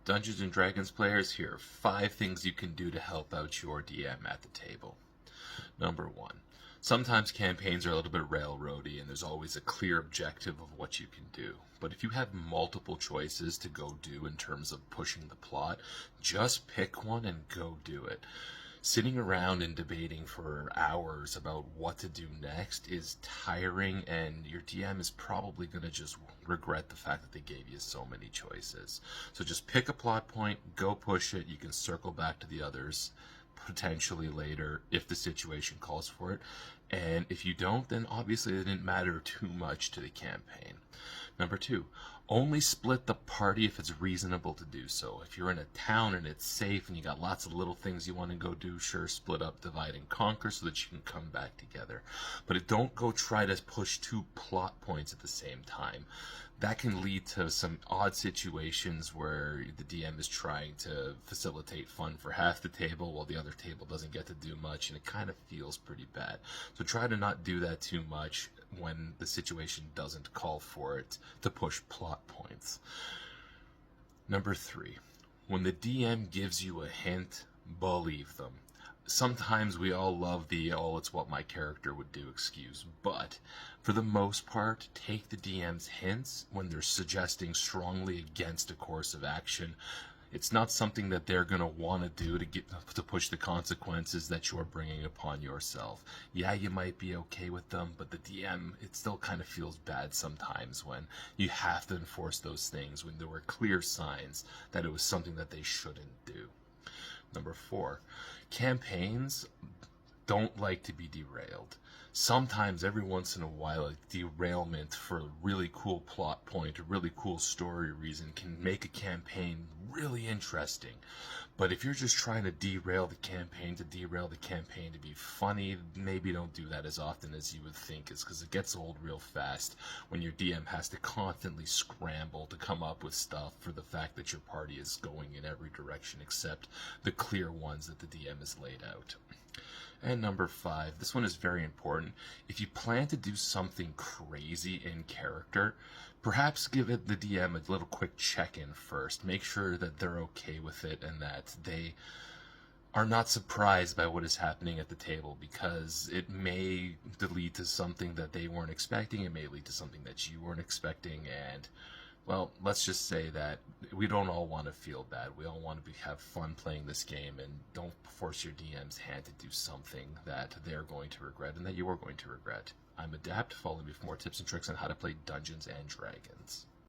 Dungeons & Dragons players, here are 5 things you can do to help out your DM at the table. Number 1. Sometimes campaigns are a little bit railroady and there's always a clear objective of what you can do. But if you have multiple choices to go do in terms of pushing the plot, just pick one and go do it. Sitting around and debating for hours about what to do next is tiring, and your DM is probably going to just regret the fact that they gave you so many choices. So just pick a plot point, go push it. You can circle back to the others potentially later if the situation calls for it. And if you don't, then obviously it didn't matter too much to the campaign. Number 2, only split the party if it's reasonable to do so. If you're in a town and it's safe and you got lots of little things you want to go do, sure, split up, divide and conquer so that you can come back together. But don't go try to push 2 plot points at the same time. That can lead to some odd situations where the DM is trying to facilitate fun for half the table while the other table doesn't get to do much, and it kind of feels pretty bad. So try to not do that too much when the situation doesn't call for it to push plot points. Number 3, when the DM gives you a hint, believe them. Sometimes we all love the, oh, it's what my character would do excuse, but for the most part, take the DM's hints when they're suggesting strongly against a course of action. It's not something that they're going to want to do to push the consequences that you're bringing upon yourself. Yeah, you might be okay with them, but the DM, it still kind of feels bad sometimes when you have to enforce those things when there were clear signs that it was something that they shouldn't do. Number 4, campaigns don't like to be derailed. Sometimes, every once in a while, a derailment for a really cool plot point, a really cool story reason can make a campaign really interesting. But if you're just trying to derail the campaign to be funny, maybe don't do that as often as you would think, is because it gets old real fast when your DM has to constantly scramble to come up with stuff for the fact that your party is going in every direction except the clear ones that the DM has laid out. And number 5, this one is very important. If you plan to do something crazy in character, perhaps give it the DM a little quick check-in first. Make sure that they're okay with it and that they are not surprised by what is happening at the table, because it may lead to something that they weren't expecting. It may lead to something that you weren't expecting, and well, let's just say that we don't all want to feel bad. We all want to have fun playing this game, and don't force your DM's hand to do something that they're going to regret and that you are going to regret. I'm Adapt. Follow me for more tips and tricks on how to play Dungeons and Dragons.